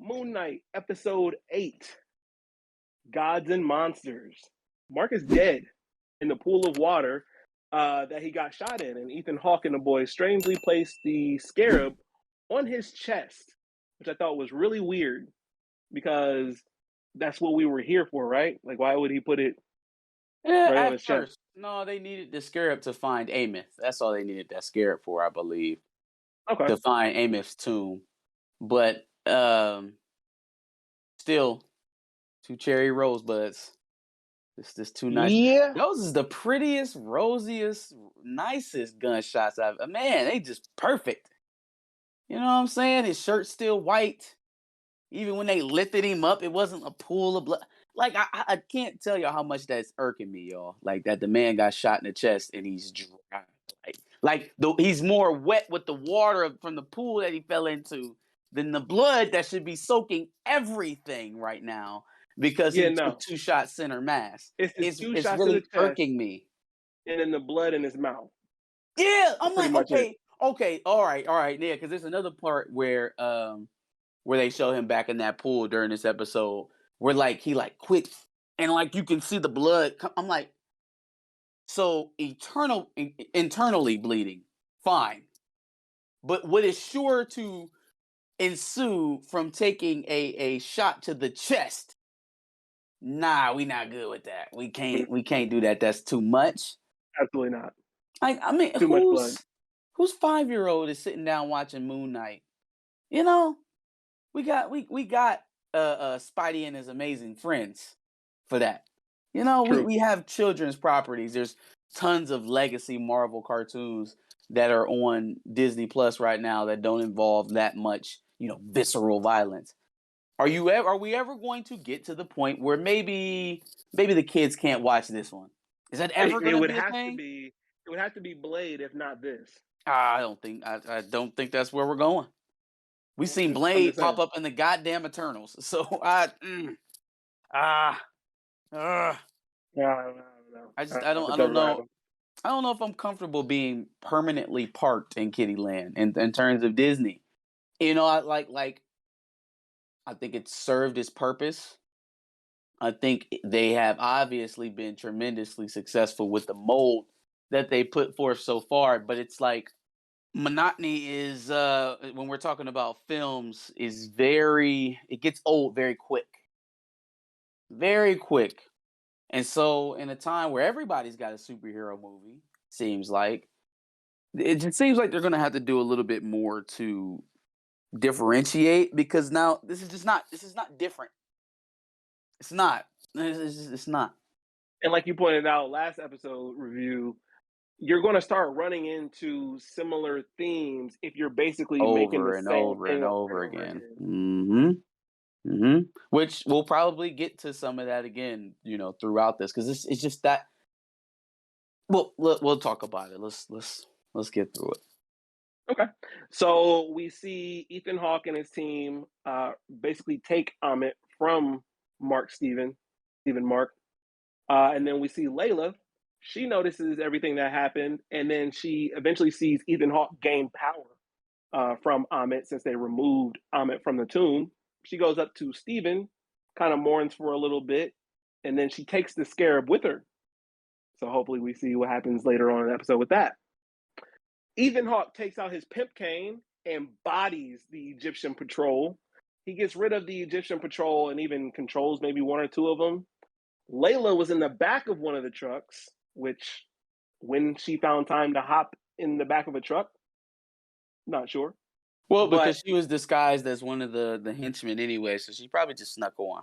Moon Knight, episode 8, Gods and Monsters. Marc is dead in the pool of water that he got shot in, and Ethan Hawke and the boys strangely placed the scarab on his chest, which I thought was really weird because that's what we were here for, right? Like, why would he put it Yeah, right on at his chest? first. No, they needed the scarab to find Amos. That's all they needed that scarab for, I believe, Okay. to find Amos' tomb. But still, two cherry rosebuds. This too nice. Yeah. Those is the prettiest, rosiest, nicest gunshots I've. Man, they just perfect. You know what I'm saying? His shirt's still white. Even when they lifted him up, it wasn't a pool of blood. Like I can't tell you how much that's irking me, y'all. Like that the man got shot in the chest and he's dry. He's more wet with the water from the pool that he fell into than the blood that should be soaking everything right now because Yeah, he took no. two shots center mass. It's his It's two it's shots to the really chest irking me. and then the blood in his mouth. Yeah, That's I'm pretty like, much it. okay, all right, yeah, because there's another part where they show him back in that pool during this episode where like he like quit and like you can see the blood. I'm like, so internally bleeding, fine, but what is sure to ensue from taking a shot to the chest? Nah, we not good with that. We can't do that. That's too much. Absolutely not. Like I mean, Too much blood. whose 5-year-old is sitting down watching Moon Knight? You know, we got Spidey and his amazing friends for that. You know, we True. we have children's properties. There's tons of legacy Marvel cartoons that are on Disney Plus right now that don't involve that much, visceral violence. Are we ever going to get to the point where maybe the kids can't watch this one? Is that ever It going to would be a have to thing? be. It would have to be Blade, if not this. I don't think that's where we're going. We seen I'm Blade just pop saying. up in the goddamn Eternals. So ah No, I don't know. I I just don't I know if don't I it's don't ever gonna know happen. I don't know if I'm comfortable being permanently parked in Kittyland in terms of Disney. I think it served its purpose. I think they have obviously been tremendously successful with the mold that they put forth so far, but it's like monotony is when we're talking about films is very it gets old very quick. Very quick. And so in a time where everybody's got a superhero movie, seems like it just seems like they're gonna have to do a little bit more to differentiate because now this is not different. It's not. It's not. And like you pointed out last episode review, you're going to start running into similar themes if you're basically making the Over and same over thing and over and over over again. again. Which we'll probably get to some of that again, throughout this because it's just that. Well, we'll talk about it. Let's get through it. Okay. So we see Ethan Hawke and his team basically take Amit from Stephen Marc. And then we see Layla. She notices everything that happened, and then she eventually sees Ethan Hawke gain power from Amit since they removed Amit from the tomb. She goes up to Stephen, kind of mourns for a little bit, and then she takes the scarab with her. So hopefully we see what happens later on in the episode with that. Ethan Hawke takes out his pimp cane and bodies the Egyptian patrol. He gets rid of the Egyptian patrol and even controls maybe one or two of them. Layla was in the back of one of the trucks, which when she found time to hop in the back of a truck, not sure. Well, But because she was disguised as one of the henchmen anyway, so she probably just snuck on.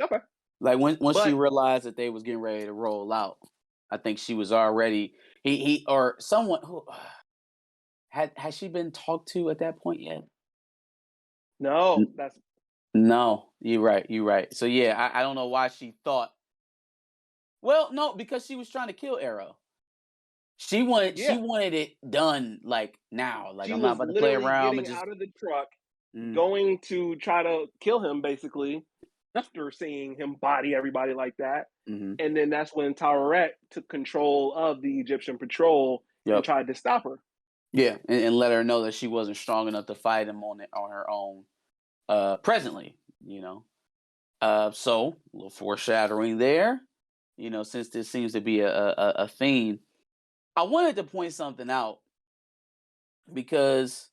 okay. Like once she But realized that they was getting ready to roll out, I think she was already he or someone who has she been talked to at that point yet? no, that's No, you're right. You're right. So yeah, I don't know why she thought. Well, no, because she was trying to kill Arrow. She yeah. wanted it done like now. Like She I'm not was about to play literally around and getting just. out of the truck, Mm, going to try to kill him basically after seeing him body everybody like that. hmm And then that's when Taweret took control of the Egyptian patrol and Yep. tried to stop her. Yeah, and let her know that she wasn't strong enough to fight him on her own. presently, you know. So a little foreshadowing there, since this seems to be a theme. I wanted to point something out because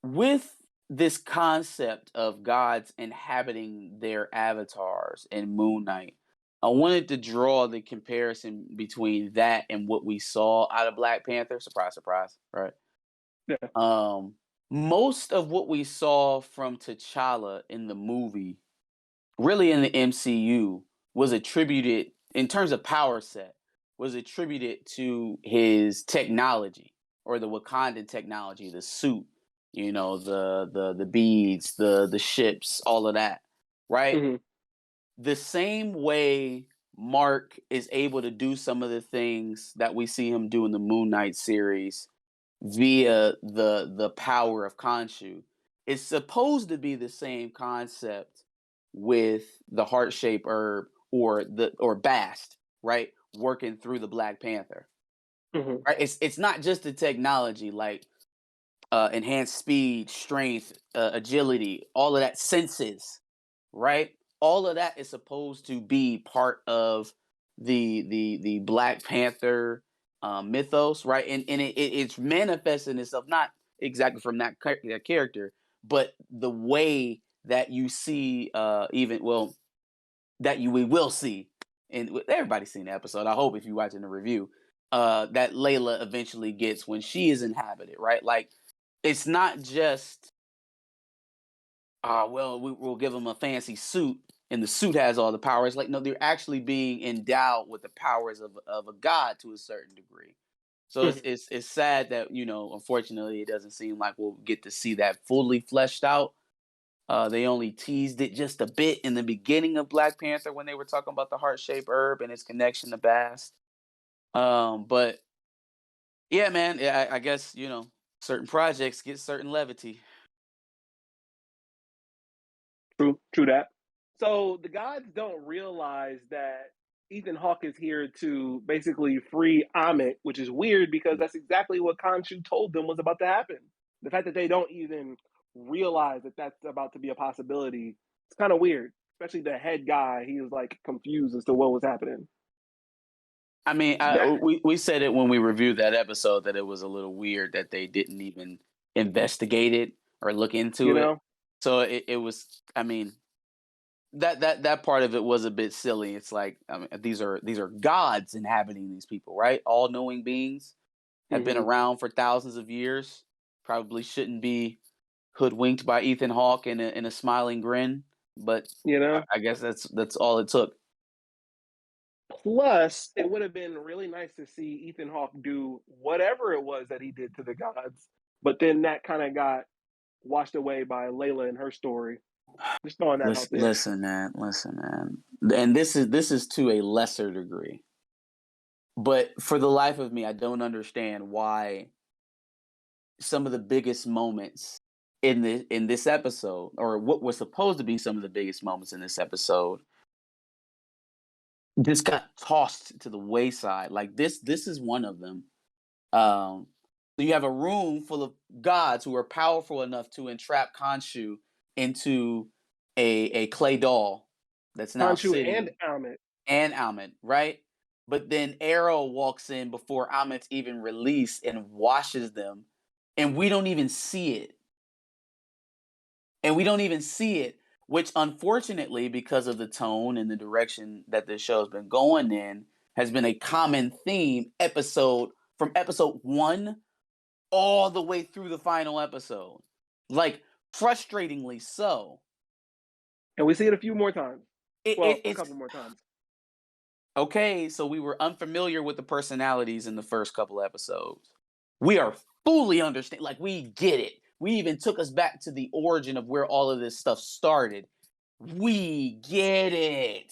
with this concept of gods inhabiting their avatars in Moon Knight, I wanted to draw the comparison between that and what we saw out of Black Panther. Surprise, surprise, right? Yeah. Um, Most of what we saw from T'Challa in the movie, really in the MCU, was attributed, in terms of power set, was attributed to his technology, or the Wakandan technology, the suit, the beads, the ships, all of that, right? Hmm. The same way Mark is able to do some of the things that we see him do in the Moon Knight series via the power of Khonshu. It's supposed to be the same concept with the heart shape herb, or Bast, right? Working through the Black Panther. Hmm. Right? It's not just the technology, like enhanced speed, strength, agility, all of that, senses, right? All of that is supposed to be part of the Black Panther mythos, right? And it's manifesting itself not exactly from that character, but the way that you see, even well, that we will see, and everybody's seen the episode. I hope if you're watching the review, that Layla eventually gets when she is inhabited, right? Like, it's not just well, we'll give them a fancy suit and the suit has all the powers. Like, no, they're actually being endowed with the powers of a god to a certain degree. So Hmm. it's sad that, unfortunately, it doesn't seem like we'll get to see that fully fleshed out. They only teased it just a bit in the beginning of Black Panther when they were talking about the heart shaped herb and its connection to Bast. But yeah, man, I guess, certain projects get certain levity. True that. So the gods don't realize that Ethan Hawke is here to basically free Amit, which is weird because that's exactly what Khonshu told them was about to happen. The fact that they don't even realize that that's about to be a possibility, it's kind of weird. Especially the head guy, he was like confused as to what was happening. I mean, we said it when we reviewed that episode that it was a little weird that they didn't even investigate it or look You into it. know? So it was. I mean, that part of it was a bit silly. It's like, I mean, these are gods inhabiting these people, right? All knowing beings, have been Hmm. around for thousands of years. Probably shouldn't be hoodwinked by Ethan Hawke in a smiling grin, but You know? I guess that's all it took. Plus, it would have been really nice to see Ethan Hawke do whatever it was that he did to the gods, but then that kind of got washed away by Layla and her story. Just throwing that out there. Listen, man, and this is to a lesser degree. But for the life of me, I don't understand why some of the biggest moments in this episode, or what was supposed to be some of the biggest moments in this episode, just got tossed to the wayside. Like, this is one of them. So you have a room full of gods who are powerful enough to entrap Khonshu into a clay doll that's now Khonshu and sitting, Amit. and Amit, right? But then Arrow walks in before Amit's even released and washes them, and we don't even see it. And we don't even see it, which, unfortunately, because of the tone and the direction that this show has been going in, has been a common theme from episode 1 all the way through the final episode. Like, frustratingly so. And we see it a few more times. Well, a It's couple more times. okay. So we were unfamiliar with the personalities in the first couple episodes. We are fully understand. Like, we get it. We even took us back to the origin of where all of this stuff started. We get it.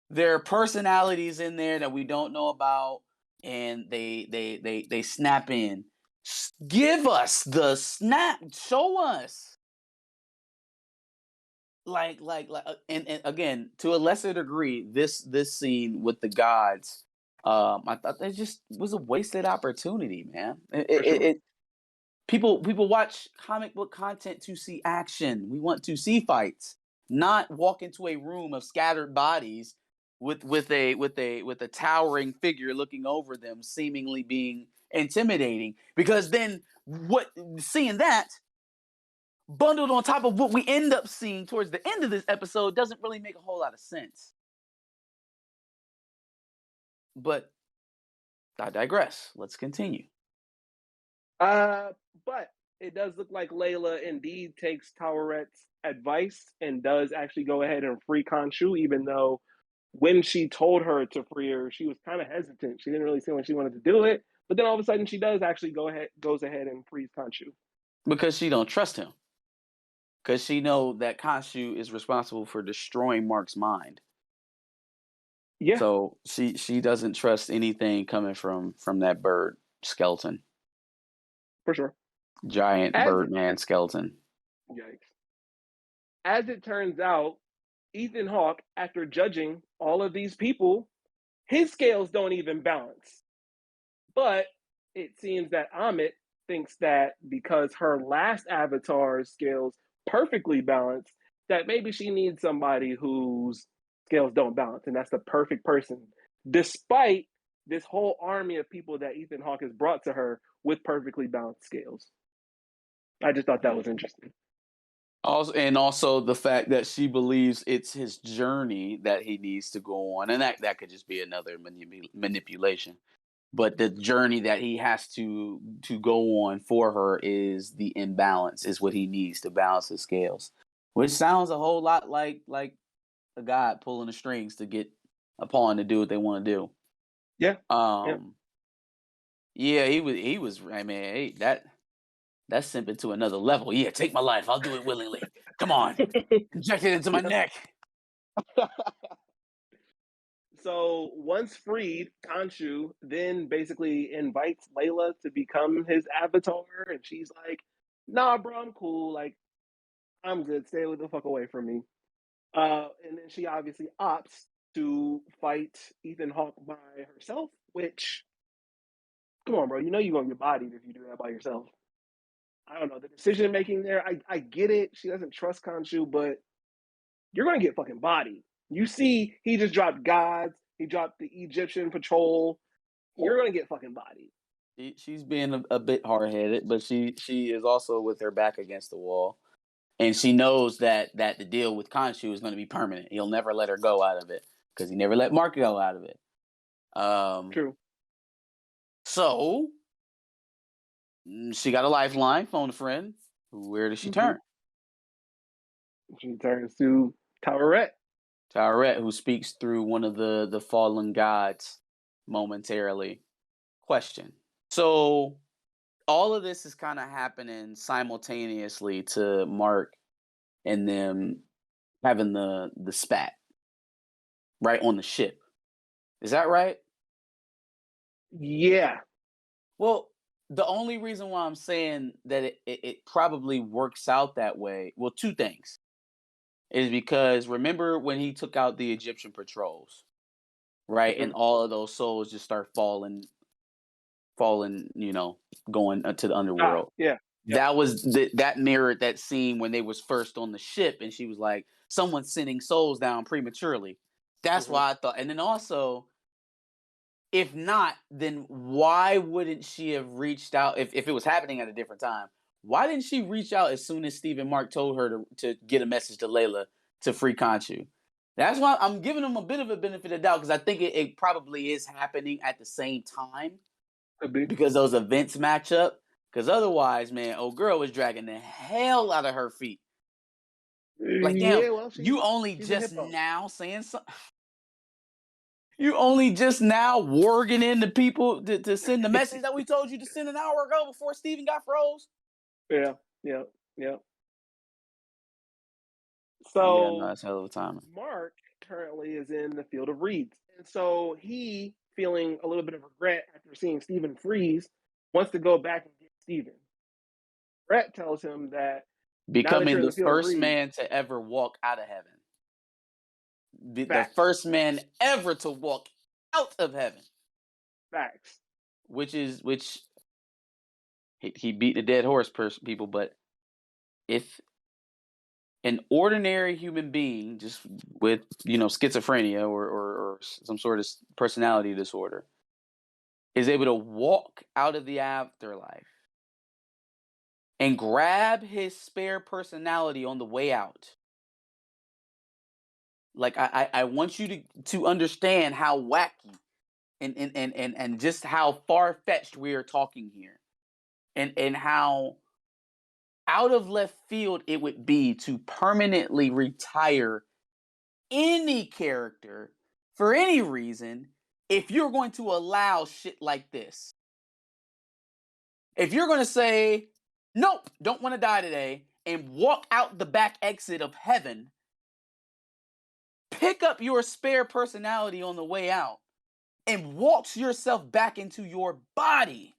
There are personalities in there that we don't know about, and they snap in. Give us the snap. Show us. And again, to a lesser degree, this scene with the gods, I thought that just was a wasted opportunity, man. For sure. People watch comic book content to see action. We want to see fights, not walk into a room of scattered bodies with a towering figure looking over them, seemingly being intimidating. Because then what seeing that bundled on top of what we end up seeing towards the end of this episode doesn't really make a whole lot of sense. But I digress. Let's continue. But it does look like Layla indeed takes Towerette's advice and does actually go ahead and free Khonshu, even though when she told her to free her, she was kind of hesitant. She didn't really seem like she wanted to do it. But then all of a sudden she does actually goes ahead and frees Khonshu. Because she don't trust him. Because she know that Khonshu is responsible for destroying Marc's mind. Yeah. So she doesn't trust anything coming from that bird skeleton. For sure. Giant Birdman skeleton. Yikes. As it turns out, Ethan Hawke, after judging all of these people, his scales don't even balance. But it seems that Amit thinks that because her last avatar's scales perfectly balanced, that maybe she needs somebody whose scales don't balance, and that's the perfect person, despite this whole army of people that Ethan Hawke has brought to her with perfectly balanced scales. I just thought that was interesting. Also the fact that she believes it's his journey that he needs to go on, and that could just be another manipulation. But the journey that he has to go on for her is the imbalance, is what he needs to balance his scales, which sounds a whole lot like a god pulling the strings to get a pawn to do what they want to do. Yeah. Yeah, he was. I mean, hey, that's simping to another level. Yeah, take my life. I'll do it willingly. Come on. Inject it into my neck. So once freed, Khonshu then basically invites Layla to become his avatar, and she's like, "Nah, bro, I'm cool. Like, I'm good. Stay the fuck away from me." And then she obviously opts to fight Ethan Hawke by herself. Which, come on, bro, you know you're gonna get bodied if you do that by yourself. I don't know the decision making there. I get it. She doesn't trust Khonshu, but you're gonna get fucking bodied. You see, he just dropped gods. He dropped the Egyptian patrol. You're gonna get fucking bodied. She's being a bit hard headed, but she is also with her back against the wall, and she knows that the deal with Khonshu is going to be permanent. He'll never let her go out of it because he never let Marc go out of it. True. So she got a lifeline, phone a friend. Where does she turn? She turns to Towerette. Towerette, who speaks through one of the fallen gods momentarily. Question. So all of this is kind of happening simultaneously to Marc and them having the spat right on the ship. Is that right? Yeah. Well, the only reason why I'm saying that it probably works out that way, well, two things, is because remember when he took out the Egyptian patrols, right? And all of those souls just start falling, going to the underworld. Yeah. That was that mirrored that scene when they was first on the ship, and she was like, "Someone's sending souls down prematurely." That's why I thought. And then also, if not, then why wouldn't she have reached out if it was happening at a different time? Why didn't she reach out as soon as Steve and Marc told her to get a message to Layla to free Khonshu? That's why I'm giving them a bit of a benefit of doubt, because I think it probably is happening at the same time because those events match up. Because otherwise, man, old girl was dragging the hell out of her feet. Like, damn, yeah, well, you only just now saying something. You only just now warging in the people to send the message that we told you to send an hour ago before Steven got froze. Yeah. So yeah, no, that's hell of a timing. Marc currently is in the field of reeds, and so he, feeling a little bit of regret after seeing Steven freeze, wants to go back and get Steven. Brett tells him that becoming the first man to ever walk out of heaven. The first man ever to walk out of heaven. Facts. Which he beat a dead horse, people. But if an ordinary human being, just with schizophrenia or some sort of personality disorder, is able to walk out of the afterlife and grab his spare personality on the way out. Like I want you to understand how wacky and just how far fetched we are talking here, and how out of left field it would be to permanently retire any character for any reason if you're going to allow shit like this. If you're going to say, nope, don't want to die today, and walk out the back exit of heaven, pick up your spare personality on the way out, and walks yourself back into your body.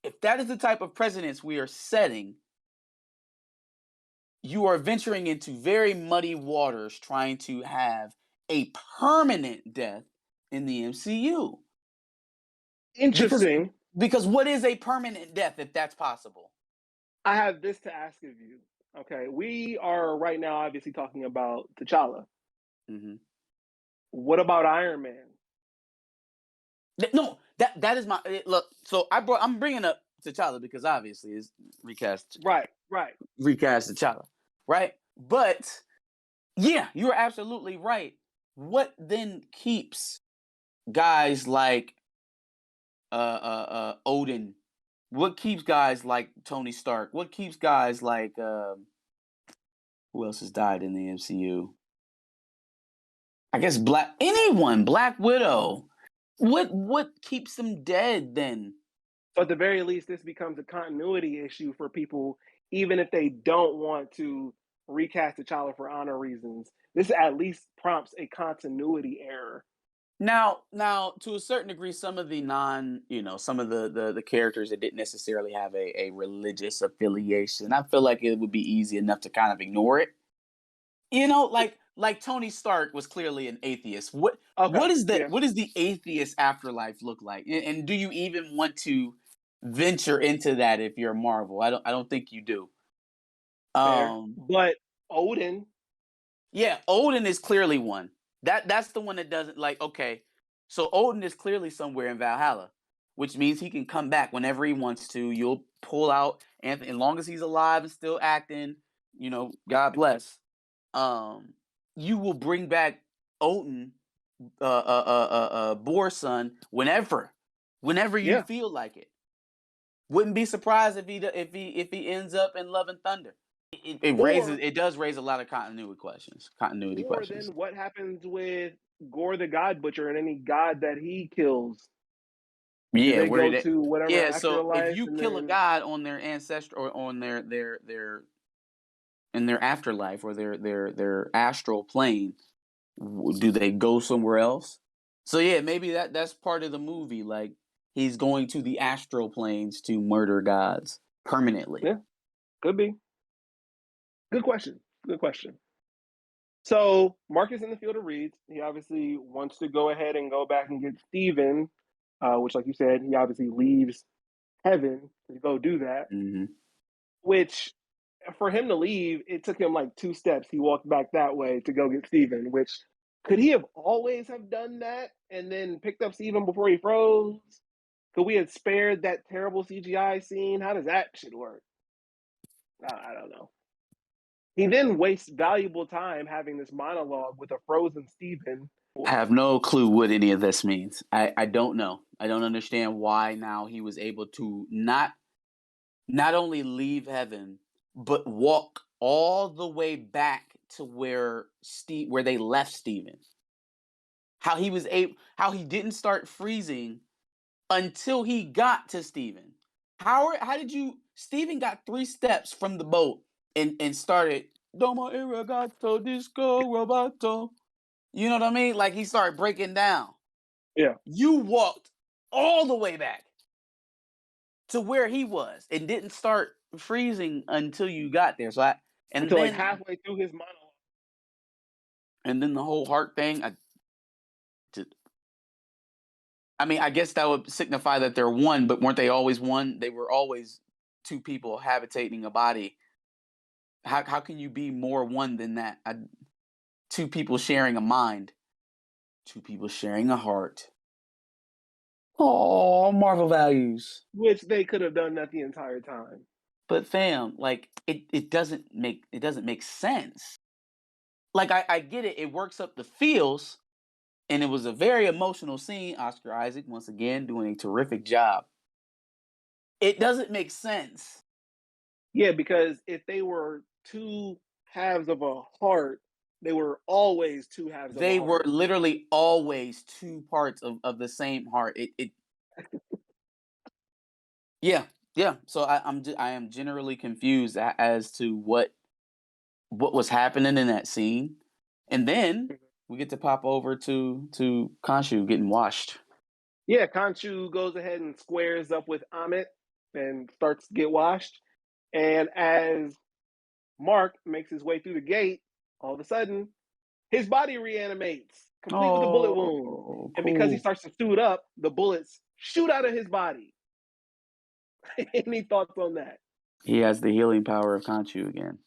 If that is the type of precedence we are setting, you are venturing into very muddy waters trying to have a permanent death in the MCU. Interesting. Because what is a permanent death if that's possible? I have this to ask of you. Okay, we are right now obviously talking about T'Challa. Mm-hmm. What about Iron Man? No, that is my look. So I'm bringing up T'Challa because obviously it's recast. Right. Recast T'Challa, right? But yeah, you're absolutely right. What then keeps guys like Odin? What keeps guys like Tony Stark? What keeps guys like who else has died in the MCU? I guess Black Widow. What keeps them dead then? So at the very least, this becomes a continuity issue for people, even if they don't want to recast T'Challa for honor reasons. This at least prompts a continuity error. Now, to a certain degree, some of the some of the characters that didn't necessarily have a religious affiliation, I feel like it would be easy enough to kind of ignore it. Like Tony Stark was clearly an atheist. What is the atheist afterlife look like? And do you even want to venture into that if you're Marvel? I don't think you do. Fair. But Odin. Yeah, Odin is clearly one. That's the one that doesn't like. Okay, so Odin is clearly somewhere in Valhalla, which means he can come back whenever he wants to. You'll pull out Anthony as long as he's alive and still acting. God bless. You will bring back Odin, Bor's son, whenever you feel like it. Wouldn't be surprised if he ends up in Love and Thunder. It does raise a lot of continuity questions. Then what happens with Gore the God Butcher and any god that he kills? Yeah, do they go to whatever afterlife? So if you kill a god on their ancestor or on their in their afterlife or their astral plane, do they go somewhere else? So yeah, maybe that's part of the movie. Like he's going to the astral planes to murder gods permanently. Yeah, could be. Good question. So Marc is in the field of reeds. He obviously wants to go ahead and go back and get Steven, which, like you said, he obviously leaves heaven to go do that. Mm-hmm. Which, for him to leave, it took him like 2 steps. He walked back that way to go get Steven, which could he have always have done that and then picked up Steven before he froze? Could we have spared that terrible CGI scene? How does that shit work? I don't know. He then wastes valuable time having this monologue with a frozen Steven. I have no clue what any of this means. I don't know. I don't understand why now he was able to not only leave heaven, but walk all the way back to where they left Steven. How he didn't start freezing until he got to Steven. How did you Steven got 3 steps from the boat and started Domo iragato disco roboto. You know what I mean? Like he started breaking down. Yeah. You walked all the way back to where he was and didn't start freezing until you got there. Until like halfway through his monologue. And then the whole heart thing, I mean, I guess that would signify that they're one, but weren't they always one? They were always two people habitating a body. How can you be more one than that? Two people sharing a mind, two people sharing a heart. Oh, Marvel values. which they could have done that the entire time. But fam, like it doesn't make sense. Like I get it, it works up the feels, and it was a very emotional scene. Oscar Isaac once again doing a terrific job. It doesn't make sense. Yeah, because if they were two halves of a heart, they were always two halves of a They were heart. literally always two parts of the same heart. It yeah, yeah. So I am generally confused as to what was happening in that scene, and then Mhm. we get to pop over to Khonshu getting washed. Yeah, Khonshu goes ahead and squares up with Amit and starts to get washed. And as Marc makes his way through the gate, all of a sudden, his body reanimates, complete with a bullet wound. Oh, And because he cool. starts to suit up, the bullets shoot out of his body. Any thoughts on that? He has the healing power of Khonshu again.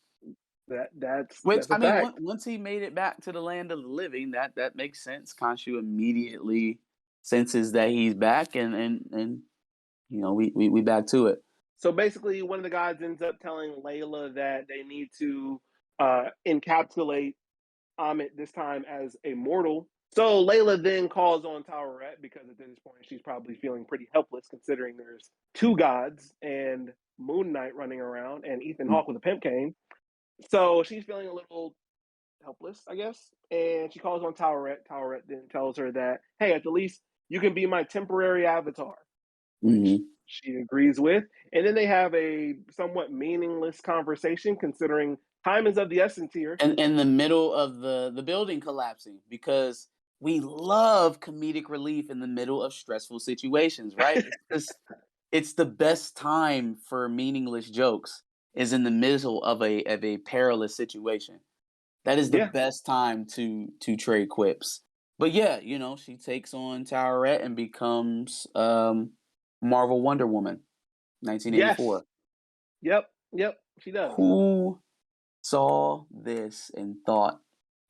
That's Which a I mean, fact. once he made it back to the land of the living, that makes sense. Khonshu immediately senses that he's back, and we back to it. So basically, one of the gods ends up telling Layla that they need to encapsulate Amit this time as a mortal. So Layla then calls on Taweret because at this point she's probably feeling pretty helpless considering there's two gods and Moon Knight running around and Ethan Mm. Hawke with a pimp cane. So she's feeling a little helpless, I guess. And she calls on Taweret. Taweret then tells her that, hey, at the least you can be my temporary avatar, which Mhm. she agrees with. And then they have a somewhat meaningless conversation considering time is of the essence here. And in the middle of the building collapsing, because we love comedic relief in the middle of stressful situations, right? It's the best time for meaningless jokes is in the middle of a perilous situation. That is the Yeah. best time to trade quips. But yeah, she takes on Toweret and becomes Marvel Wonder Woman, Yes. 1984. Yep. Yep. She does. Who saw this and thought,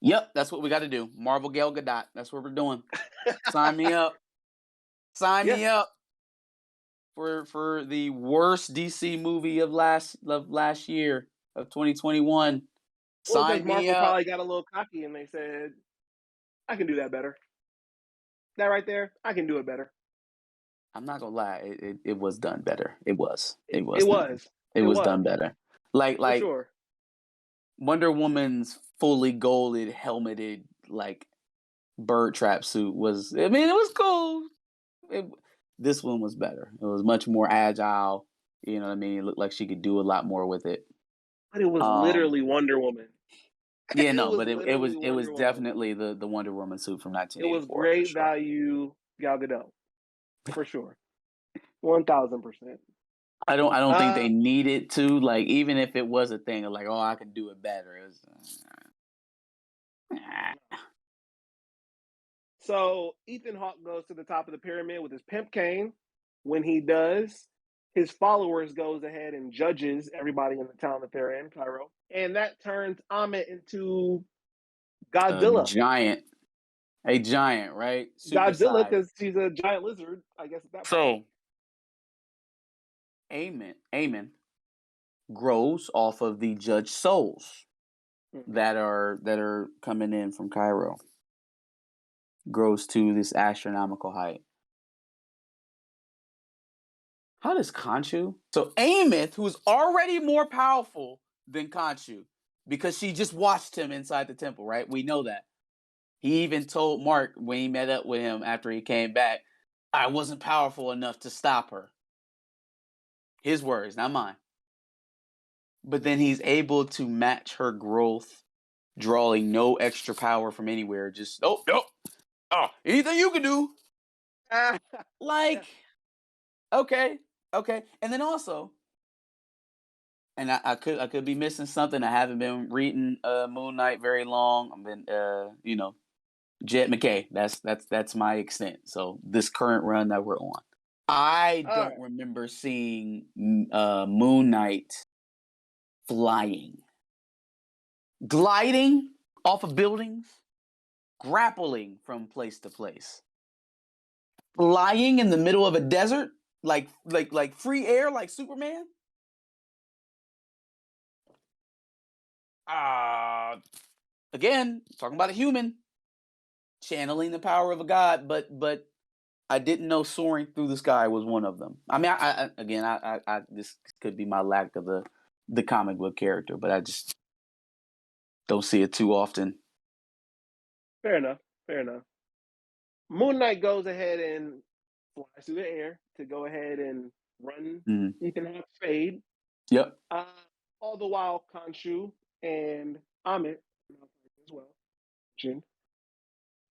"Yep, that's what we got to do." Marvel Gal Gadot. That's what we're doing. Sign me up. Sign Yeah. me up for the worst DC movie of last year of 2021. Well, because Sign me Marvel up. probably got a little cocky and they said, I can do that better. That right there, I can do it better. I'm not gonna lie, it was done better. It was. It, It it was done. was. It It was done was. better. Like For like sure. Wonder Woman's fully golded, helmeted, like bird trap suit was. I mean, it was cool. It, this one was better. It was much more agile. You know what I mean? It looked like she could do a lot more with it. But it was Um, literally Wonder Woman. yeah, It no, was but literally it was Wonder Woman. definitely the Wonder Woman suit from It was 1984 for great sure. value Gal Gadot. For sure. 1000%. I don't think Uh they needed to, like, even if it was a thing of like, oh, I can do it better. It was, so Ethan Hawke goes to the top of the pyramid with his pimp cane. When he does, his followers goes ahead and judges everybody in the town that they're in, Cairo. And that turns Amit into a Godzilla. giant, a giant, right? Godzilla, Supersized. because she's a giant lizard, I guess at that point. So Amen grows off of the judge souls Mhm. that are coming in from Cairo. Grows to this astronomical height. How does Khonshu? So Amith, who's already more powerful than Khonshu, because she just watched him inside the temple, right? We know that. He even told Marc when he met up with him after he came back, I wasn't powerful enough to stop her. His words, not mine. But then he's able to match her growth, drawing no extra power from anywhere. Just, nope. Oh, anything you can do. Ah, Like, yeah. okay. And then also, and I could be missing something. I haven't been reading Moon Knight very long. I've been Jet McKay. That's my extent. So this current run that we're on. I All right. don't remember seeing Moon Knight flying, gliding off of buildings, grappling from place to place, flying in the middle of a desert like free air like Superman. Again, talking about a human channeling the power of a god, but I didn't know soaring through the sky was one of them. I mean, I this could be my lack of the comic book character, but I just don't see it too often. Fair enough. Fair enough. Moon Knight goes ahead and flies through the air to go ahead and run Mm. Ethan Hawke's fade. Yep. All the while, Khonshu and Amit as well.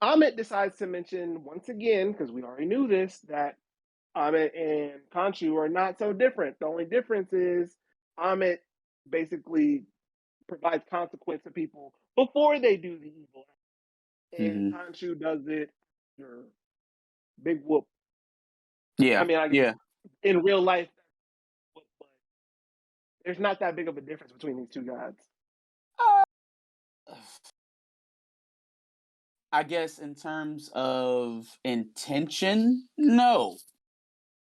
Amit decides to mention once again, because we already knew this, that Amit and Khonshu are not so different. The only difference is Amit basically provides consequence to people before they do the evil act, and Mm-hmm. Khonshu does it after. Big whoop. I Yeah. mean, I guess Yeah. in real life, but there's not that big of a difference between these two gods. I guess in terms of intention, no.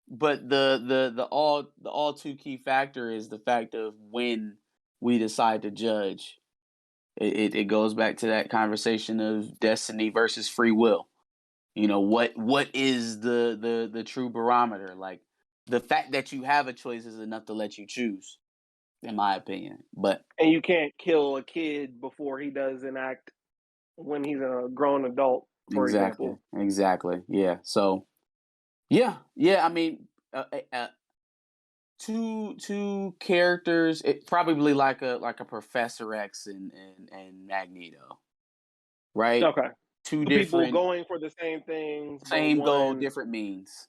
But the all too key factor is the fact of when we decide to judge. It goes back to that conversation of destiny versus free will. You know, what is the true barometer? Like the fact that you have a choice is enough to let you choose, in my opinion. But And you can't kill a kid before he does an act when he's a grown adult, for exactly, example. exactly, yeah. So yeah. I mean, two characters. It probably like a Professor X and Magneto, right? Okay. Two Two people different, going for the same things, but same goal, one, different means.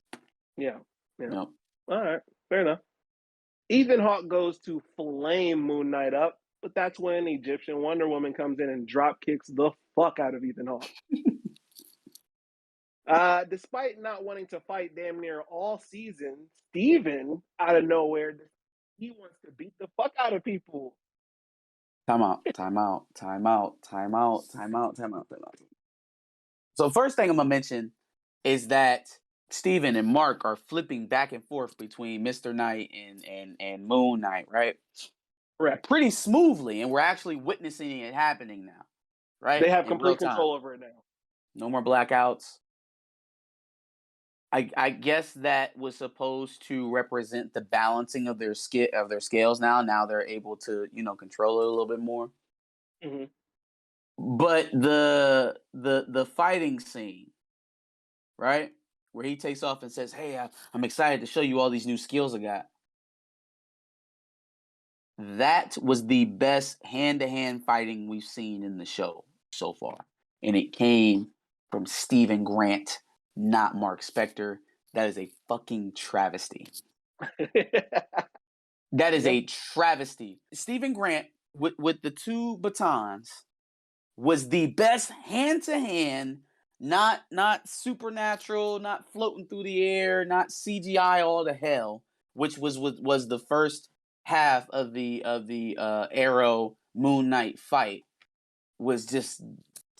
yeah, yeah. Yep. All right, fair enough. Ethan Hawke goes to flame Moon Knight up, but that's when Egyptian Wonder Woman comes in and drop kicks the fuck out of Ethan Hawke. Despite not wanting to fight damn near all season, Steven, out of nowhere, he wants to beat the fuck out of people. Time out. Time out. Time out. Time out. Time out. Time out. Time out. So first thing I'm gonna mention is that Steven and Marc are flipping back and forth between Mr. Knight and Moon Knight, right? Correct. Pretty smoothly, and we're actually witnessing it happening now, right? They have In real complete time. control over it now. No more blackouts. I guess that was supposed to represent the balancing of their scales now. Now they're able to, control it a little bit more. Mm-hmm. But the fighting scene, right? Where he takes off and says, "Hey, I'm excited to show you all these new skills I got." That was the best hand-to-hand fighting we've seen in the show so far. And it came from Stephen Grant, not Marc Spector. That is a fucking travesty. That is Yeah. a travesty. Stephen Grant, with the two batons, was the best hand-to-hand, not supernatural, not floating through the air, not CGI all to hell, which was the first half of the Arrow Moon Knight fight. Was just,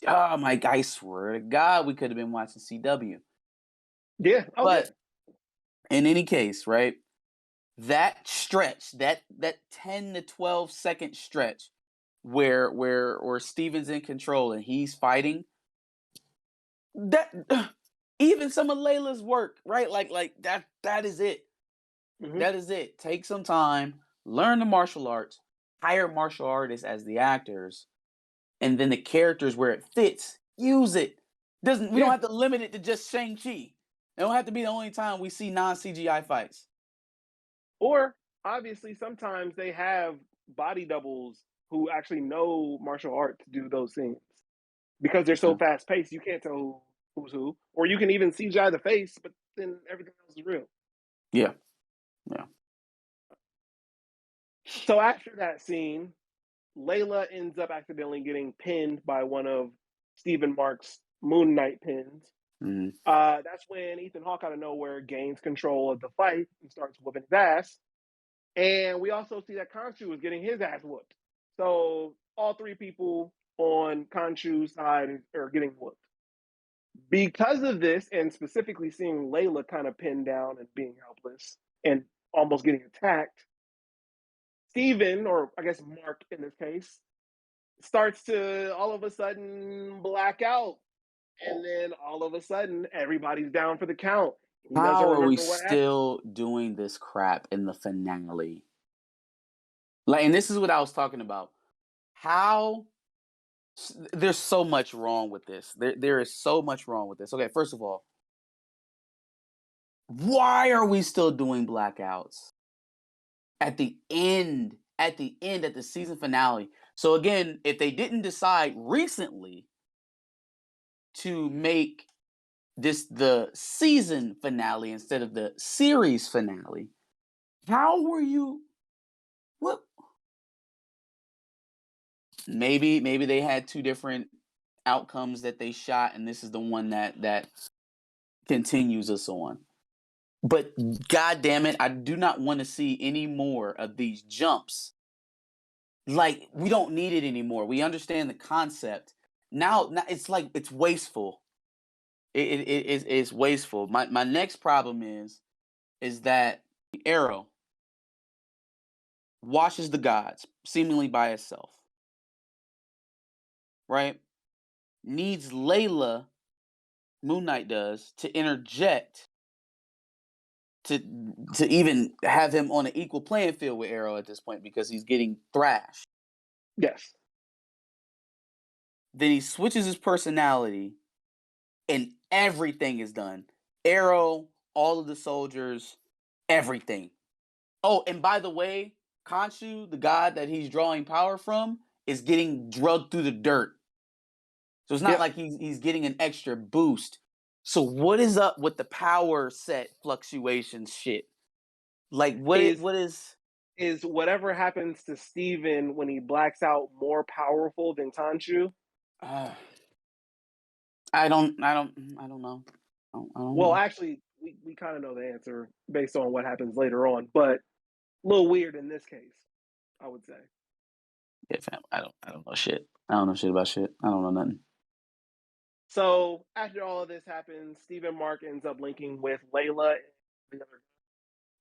oh my God, I swear to God, we could have been watching CW. Yeah. Oh yeah. But in any case, right? That stretch, that 10 to 12 second stretch where Steven's in control and he's fighting, that even some of Layla's work, right? Like that is it. Mm-hmm. That is it. Take some time, learn the martial arts, hire martial artists as the actors, and then the characters where it fits, use it. We don't Yeah. have to limit it to just Shang-Chi. It don't have to be the only time we see non-CGI fights. Or obviously, sometimes they have body doubles who actually know martial art to do those scenes because they're so Yeah. fast paced. You can't tell who's who, or you can even CGI the face, but then everything else is real. Yeah. Yeah. So after that scene, Layla ends up accidentally getting pinned by one of Stephen Mark's Moon Knight pins. That's when Ethan Hawke out of nowhere gains control of the fight and starts whooping his ass. And we also see that Khonshu is getting his ass whooped. So all three people on Khonshu's side are getting whooped. Because of this, and specifically seeing Layla kind of pinned down and being helpless and almost getting attacked, Steven, or I guess Marc in this case, starts to all of a sudden black out. And then all of a sudden, everybody's down for the count. He doesn't How are we remember what happened. still doing this crap in the finale? Like, and this is what I was talking about. How there's so much wrong with this. There is so much wrong with this. Okay, first of all, why are we still doing blackouts at the end? At the season finale. So again, if they didn't decide recently to make this the season finale instead of the series finale, how were you? What? Maybe they had two different outcomes that they shot, and this is the one that continues us on. But god damn it, I do not want to see any more of these jumps. Like, we don't need it anymore. We understand the concept. Now it's like it's wasteful. It's wasteful. My next problem is that Harrow washes the gods seemingly by itself. Right? Needs Layla, Moon Knight does, to interject to even have him on an equal playing field with Harrow at this point because he's getting thrashed. Yes. Then he switches his personality and everything is done. Harrow, all of the soldiers, everything. Oh, and by the way, Khonshu, the god that he's drawing power from, is getting drugged through the dirt. So it's not like he's getting an extra boost. So what is up with the power set fluctuations shit? Like what is whatever happens to Steven when he blacks out more powerful than Khonshu? I don't know. Well, actually, we kind of know the answer based on what happens later on, but a little weird in this case, I would say. Yeah, fam, I don't know shit. I don't know shit about shit. I don't know nothing. So after all of this happens, Steve and Marc ends up linking with Layla.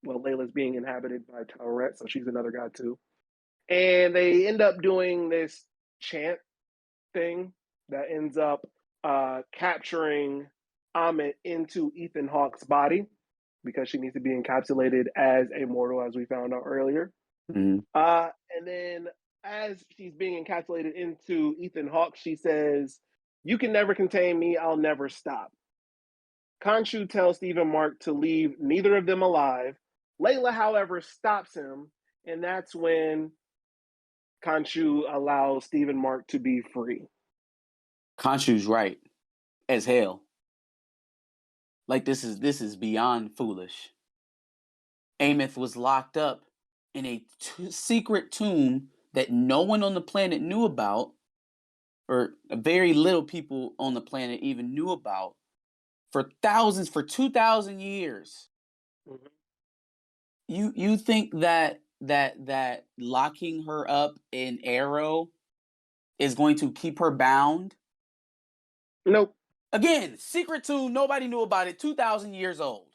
Well, Layla's being inhabited by Tauret, so she's another god too. And they end up doing this chant thing that ends up capturing Amit into Ethan Hawke's body because she needs to be encapsulated as a mortal, as we found out earlier. Mm-hmm. And then as she's being encapsulated into Ethan Hawke, she says, "You can never contain me. I'll never stop." Khonshu tells Steve and Marc to leave neither of them alive. Layla, however, stops him, and that's when Khonshu allows Steve and Marc to be free. Khonshu's right as hell. Like this is beyond foolish. Amos was locked up in a secret tomb that no one on the planet knew about, or very little people on the planet even knew about, for 2,000 years. Mm-hmm. You think that locking her up in Harrow is going to keep her bound? Nope. Again, secret tomb, nobody knew about it, 2,000 years old.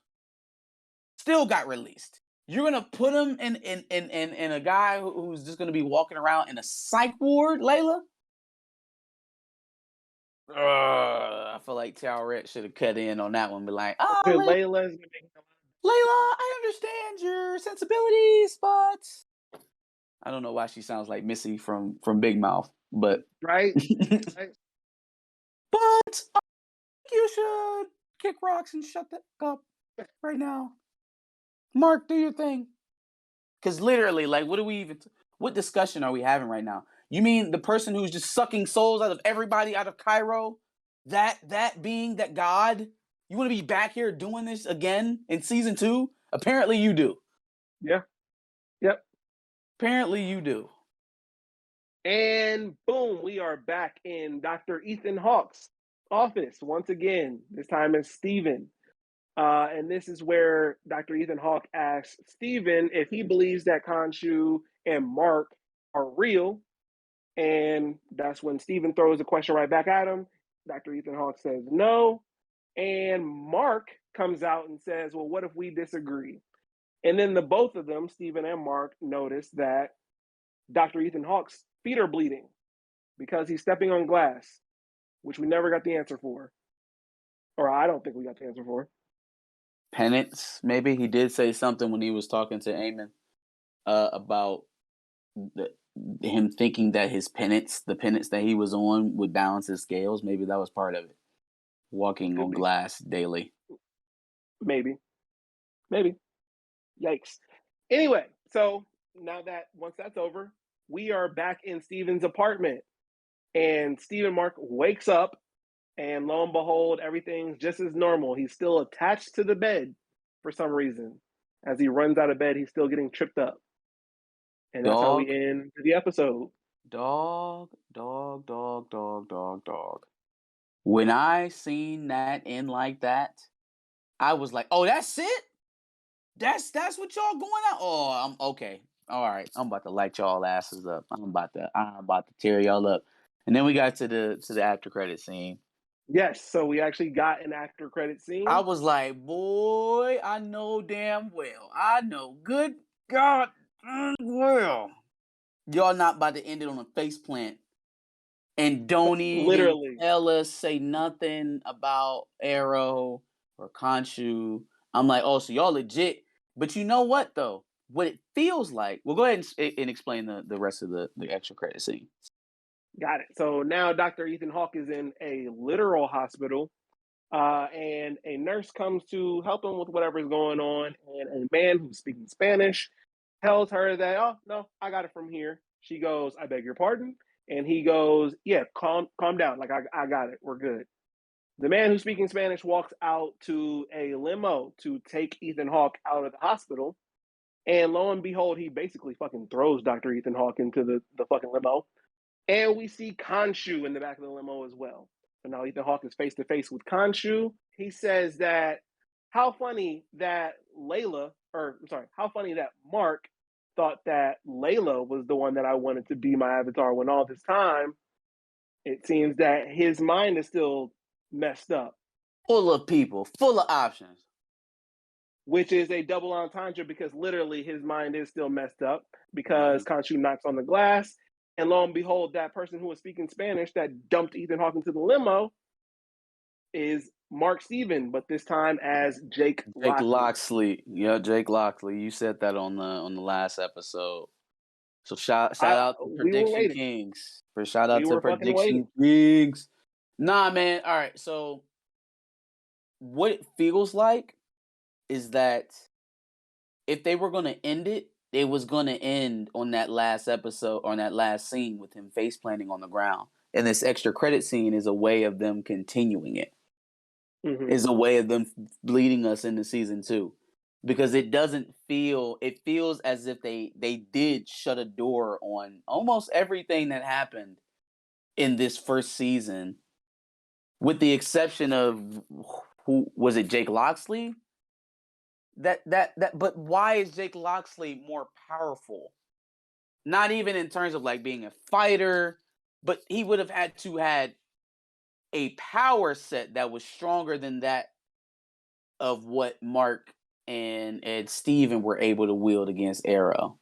Still got released. You're gonna put him in a guy who's just gonna be walking around in a psych ward, Layla? I feel like Tauret should have cut in on that one, be like, "Oh, Layla, I understand your sensibilities, but I don't know why she sounds like Missy from Big Mouth, but right. But you should kick rocks and shut that up right now. Marc, do your thing." Because literally, like, what discussion are we having right now? You mean the person who's just sucking souls out of everybody out of Cairo? That being that God? You want to be back here doing this again in season 2? Apparently you do. Yeah. Yep. Apparently you do. And boom, we are back in Dr. Ethan Hawke's office once again. This time it's Steven. And this is where Dr. Ethan Hawke asks Steven if he believes that Khonshu and Marc are real. And that's when Steven throws the question right back at him. Dr. Ethan Hawke says no. And Marc comes out and says, well, what if we disagree? And then the both of them, Steven and Marc, notice that Dr. Ethan Hawke's feet are bleeding because he's stepping on glass, which we never got the answer for. Or I don't think we got the answer for. Penance, maybe. He did say something when he was talking to Eamon about him thinking that his penance, the penance that he was on, would balance his scales. Maybe that was part of it. Walking on glass daily. Maybe. Yikes. Anyway, so now that once that's over, we are back in Steven's apartment. And Steven Marc wakes up, and lo and behold, everything's just as normal. He's still attached to the bed for some reason. As he runs out of bed, he's still getting tripped up. And that's how we end the episode. Dog. When I seen that end like that, I was like, "Oh, that's it? That's what y'all going out? Oh, I'm okay. All right, I'm about to light y'all asses up. I'm about to tear y'all up." And then we got to the after credit scene. Yes, so we actually got an after credit scene. I was like, boy, I know damn well. I know good God well. Y'all not about to end it on a face plant. And don't even Literally tell us, say nothing about Harrow or Khonshu. I'm like, oh, so y'all legit. But you know what, though? What it feels like. Well, go ahead and explain the rest of the extra credit scene. got it. So now Dr. Ethan Hawke is in a literal hospital, and a nurse comes to help him with whatever's going on. And a man who's speaking Spanish tells her that, oh, no, I got it from here. She goes, I beg your pardon. And he goes, yeah, calm down. Like, I got it. We're good. The man who's speaking Spanish walks out to a limo to take Ethan Hawke out of the hospital. And lo and behold, he basically fucking throws Dr. Ethan Hawke into the fucking limo. And we see Khonshu in the back of the limo as well. So now Ethan Hawke is face to face with Khonshu. He says that how funny that how funny that Marc thought that Layla was the one that I wanted to be my avatar when all this time it seems that his mind is still messed up. Full of people, full of options. Which is a double entendre because literally his mind is still messed up because Khonshu knocks on the glass. And lo and behold, that person who was speaking Spanish that dumped Ethan Hawke into the limo is Marc Steven, but this time as Jake Lockley. Yeah, Jake Lockley. You said that on the last episode. So shout out to Prediction Kings. Shout out to Prediction Kings. Nah, man. All right. So what it feels like is that if they were going to end it, it was going to end on that last episode, on that last scene with him face planting on the ground. And this extra credit scene is a way of them continuing it. Is a way of them leading us into season 2. Because it feels as if they did shut a door on almost everything that happened in this first season, with the exception of who was it, Jake Lockley? But why is Jake Lockley more powerful? Not even in terms of like being a fighter, but he would have had to had a power set that was stronger than that of what Marc and Steven were able to wield against Harrow.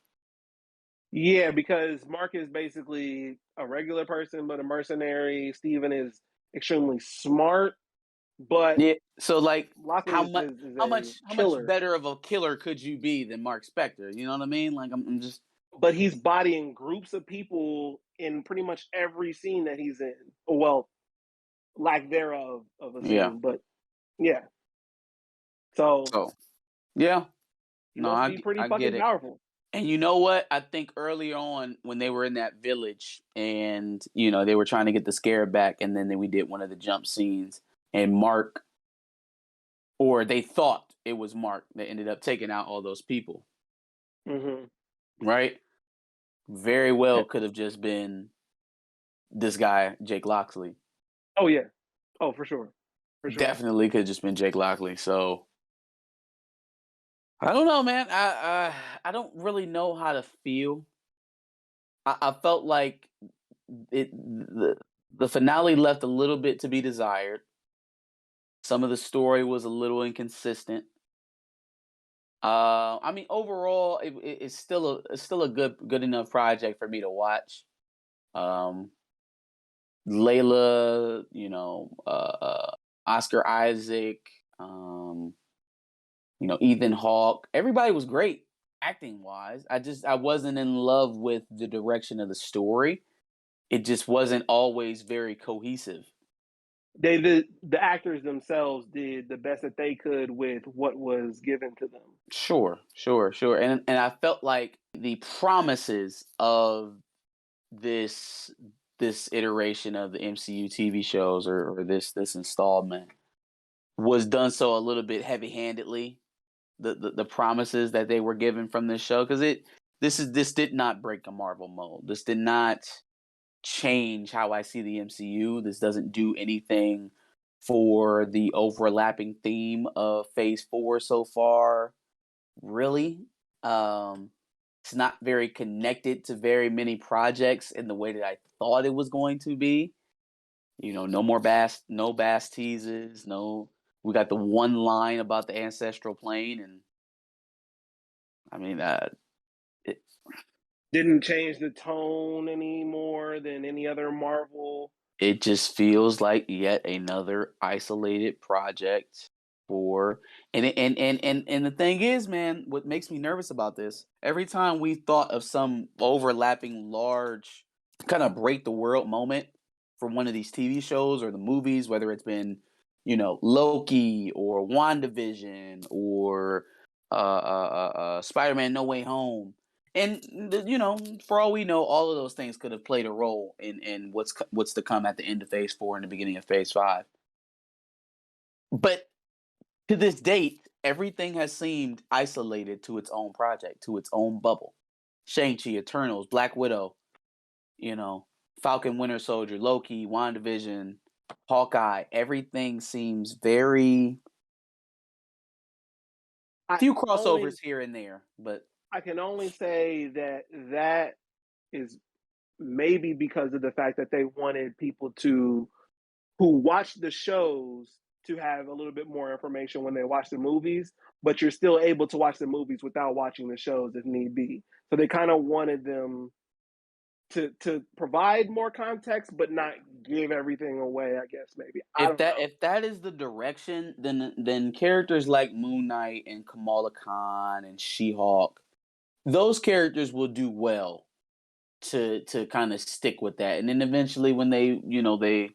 Yeah, because Marc is basically a regular person, but a mercenary. Steven is extremely smart, but yeah. So like, how much better of a killer could you be than Marc Spector? You know what I mean? Like, I'm just. But he's bodying groups of people in pretty much every scene that he's in. Well, lack thereof of a scene, but yeah. So yeah. He must be pretty fucking powerful. And you know what? I think earlier on when they were in that village and, they were trying to get the scare back, and then we did one of the jump scenes, and Marc, or they thought it was Marc that ended up taking out all those people. Right? Very well could have just been this guy, Jake Lockley. Oh, yeah. Oh, for sure. For sure. Definitely could have just been Jake Lockley. So I don't know, man. I don't really know how to feel. I felt like the finale left a little bit to be desired. Some of the story was a little inconsistent. I mean, overall, it's still a good enough project for me to watch. Um, Layla, Oscar Isaac, um, Ethan Hawke. Everybody was great acting wise. I wasn't in love with the direction of the story. It just wasn't always very cohesive. The actors themselves did the best that they could with what was given to them. Sure, sure, sure. And I felt like the promises of this this iteration of the MCU TV shows or this installment was done so a little bit heavy handedly. The promises that they were given from this show, because this did not break a Marvel mold. This did not change how I see the MCU. This doesn't do anything for the overlapping theme of Phase 4 so far. Really, it's not very connected to very many projects in the way that I thought it was going to be. No Bass teases. No, we got the one line about the ancestral plane, and I mean, it, Didn't change the tone any more than any other Marvel. it just feels like yet another isolated project for and the thing is, man, what makes me nervous about this, every time we thought of some overlapping large kind of break the world moment for one of these TV shows or the movies, whether it's been, Loki or WandaVision or Spider-Man No Way Home. And for all we know, all of those things could have played a role in what's to come at the end of Phase 4 and the beginning of Phase 5. But to this date, everything has seemed isolated to its own project, to its own bubble. Shang-Chi, Eternals, Black Widow, you know, Falcon, Winter Soldier, Loki, WandaVision, Hawkeye. Everything seems very I few only crossovers here and there, but I can only say that is maybe because of the fact that they wanted people to who watch the shows to have a little bit more information when they watch the movies, but you're still able to watch the movies without watching the shows if need be. So they kind of wanted them to provide more context, but not give everything away. I guess maybe I if don't that know. if that is the direction, then characters like Moon Knight and Kamala Khan and She-Hulk, those characters will do well to kind of stick with that. And then eventually when they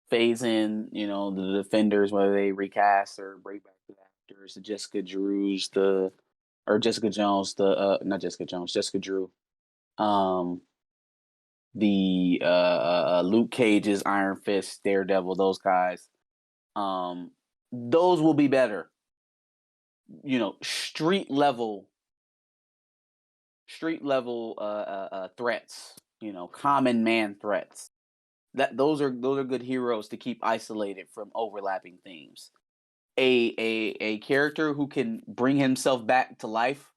phase in, the defenders, whether they recast or bring back the actors, the Jessica Jones, not Jessica Jones, Jessica Drew, um, the Luke Cage's Iron Fist, Daredevil, those guys, those will be better. Street level threats, common man threats. Those are good heroes to keep isolated from overlapping themes. A character who can bring himself back to life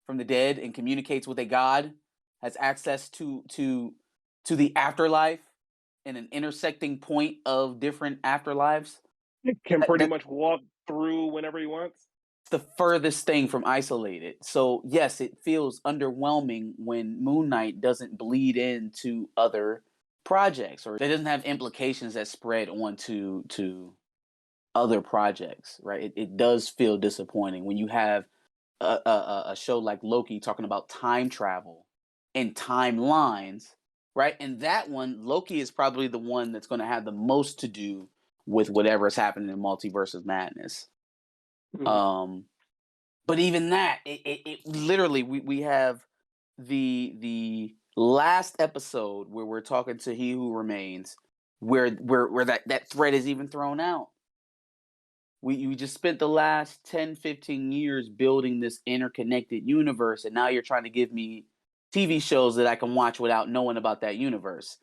from the dead and communicates with a god, has access to the afterlife and an intersecting point of different afterlives. Can pretty That's much walk through whenever he wants. the furthest thing from isolated. So yes, it feels underwhelming when Moon Knight doesn't bleed into other projects, or it doesn't have implications that spread onto to other projects, right? It does feel disappointing when you have a show like Loki talking about time travel and timelines, right? And that one, Loki is probably the one that's going to have the most to do with whatever is happening in Multiverse of Madness. Mm. Um, but even that, it literally we have the last episode where we're talking to He Who Remains, where that thread is even thrown out. We just spent the last 10, 15 years building this interconnected universe, and now you're trying to give me TV shows that I can watch without knowing about that universe.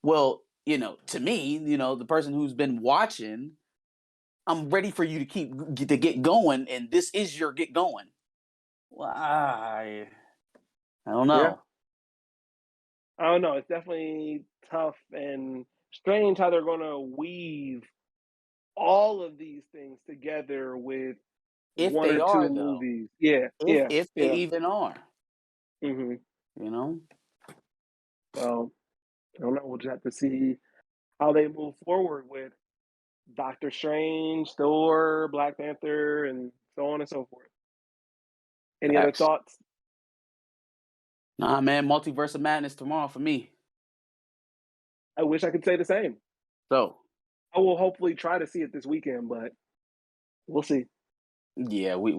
Well, to me, the person who's been watching, I'm ready for you to get going, and this is your get going. Well, I don't Yeah. know. I don't know. It's definitely tough and strange how they're going to weave all of these things together with If one they or two are though, movies. Yeah, if yeah, if they yeah. even are, hmm you know. So I don't know. We'll just have to see how they move forward with Doctor Strange, Thor, Black Panther, and so on and so forth. Any other Facts. thoughts? Nah, man, Multiverse of Madness tomorrow for me. I wish I could say the same. So I will hopefully try to see it this weekend, but we'll see. yeah, we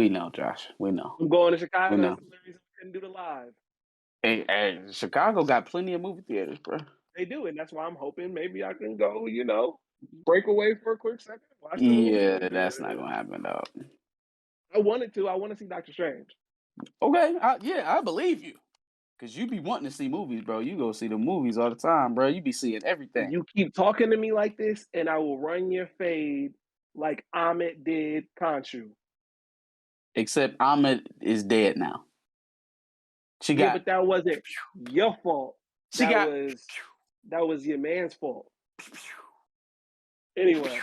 know, Josh. We know. I'm going to We Chicago. know. That's the only reason we couldn't do the live. Hey, Chicago got plenty of movie theaters, bro. They do, and that's why I'm hoping maybe I can go, break away for a quick second, watch the movie, Yeah, and that's not gonna happen, dog. I wanted to. I want to see Doctor Strange. Okay, yeah, I believe you. Cause you be wanting to see movies, bro. You go see the movies all the time, bro. You be seeing everything. You keep talking to me like this, and I will run your fade like Amit did Khonshu. Except Ahmed is dead now. She Yeah, got but that wasn't your fault. she That got was that was your man's fault. Anyway,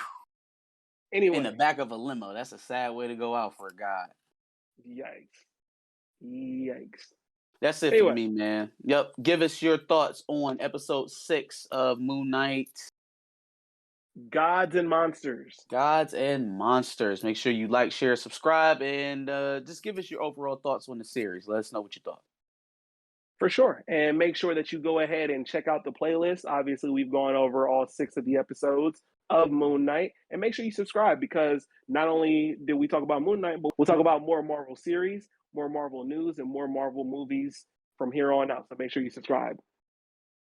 in the anyway, back of a limo. That's a sad way to go out for a guy. yikes, yikes. That's it for Anyway, me, man. Yep. Give us your thoughts on episode 6 of Moon Knight. gods and monsters. Gods and Monsters. Make sure you like, share, subscribe, and just give us your overall thoughts on the series. Let us know what you thought. For sure. And make sure that you go ahead and check out the playlist. Obviously, we've gone over all 6 of the episodes of Moon Knight. And make sure you subscribe because not only did we talk about Moon Knight, but we'll talk about more Marvel series, more Marvel news, and more Marvel movies from here on out. So make sure you subscribe.